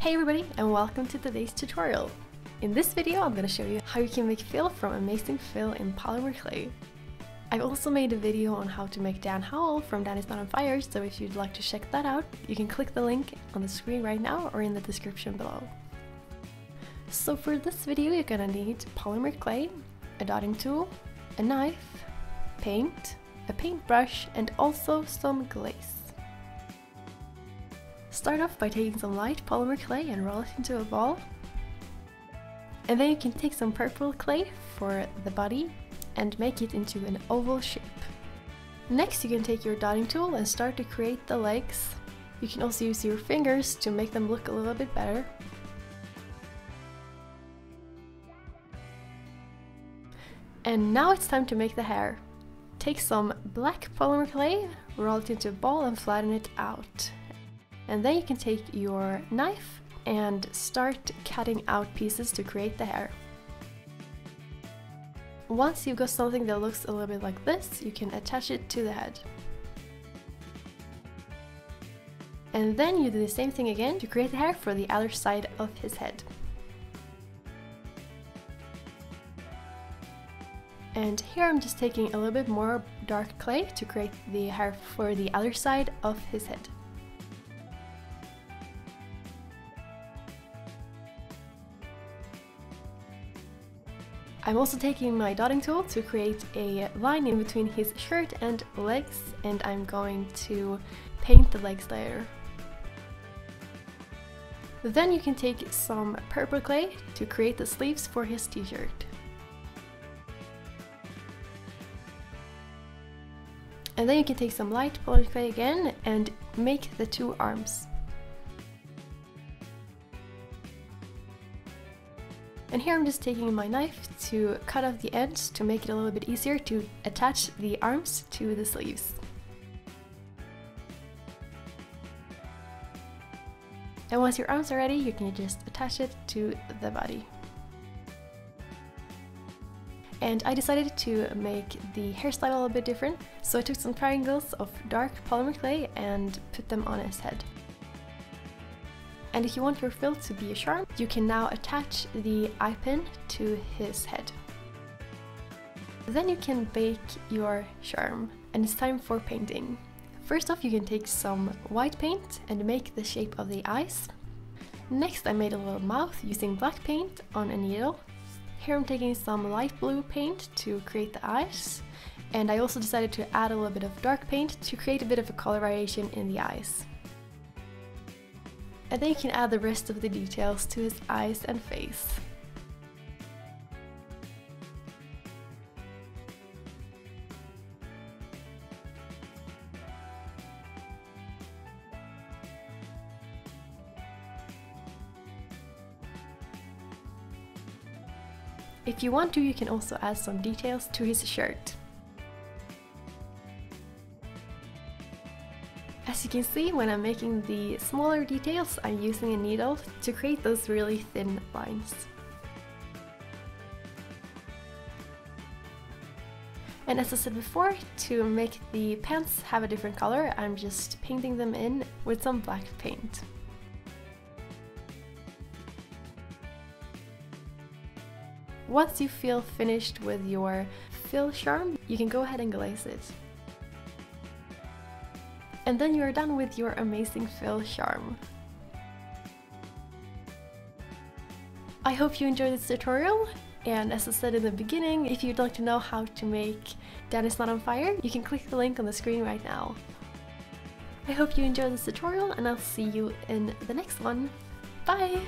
Hey everybody, and welcome to today's tutorial. In this video I'm going to show you how you can make Phil from AmazingPhil in Polymer Clay. I've also made a video on how to make Dan&Phil from Dan&Phil, so if you'd like to check that out, you can click the link on the screen right now or in the description below. So for this video you're going to need polymer clay, a dotting tool, a knife, paint, a paintbrush, and also some glaze. Start off by taking some light polymer clay and roll it into a ball. And then you can take some purple clay for the body and make it into an oval shape. Next you can take your dotting tool and start to create the legs. You can also use your fingers to make them look a little bit better. And now it's time to make the hair. Take some black polymer clay, roll it into a ball and flatten it out. And then you can take your knife and start cutting out pieces to create the hair. Once you've got something that looks a little bit like this, you can attach it to the head. And then you do the same thing again to create the hair for the other side of his head. And here I'm just taking a little bit more dark clay to create the hair for the other side of his head. I'm also taking my dotting tool to create a line in between his shirt and legs, and I'm going to paint the legs later. Then you can take some purple clay to create the sleeves for his t-shirt. And then you can take some light polymer clay again and make the two arms. And here I'm just taking my knife to cut off the ends to make it a little bit easier to attach the arms to the sleeves. And once your arms are ready, you can just attach it to the body. And I decided to make the hairstyle a little bit different, so I took some triangles of dark polymer clay and put them on his head. And if you want your Phil to be a charm, you can now attach the eye pin to his head. Then you can bake your charm, and it's time for painting. First off, you can take some white paint and make the shape of the eyes. Next I made a little mouth using black paint on a needle. Here I'm taking some light blue paint to create the eyes, and I also decided to add a little bit of dark paint to create a bit of a color variation in the eyes. And then you can add the rest of the details to his eyes and face. If you want to, you can also add some details to his shirt. As you can see, when I'm making the smaller details, I'm using a needle to create those really thin lines. And as I said before, to make the pants have a different color, I'm just painting them in with some black paint. Once you feel finished with your Phil charm, you can go ahead and glaze it. And then you're done with your AmazingPhil charm. I hope you enjoyed this tutorial, and as I said in the beginning, if you'd like to know how to make Dan&Phil, you can click the link on the screen right now. I hope you enjoyed this tutorial, and I'll see you in the next one. Bye!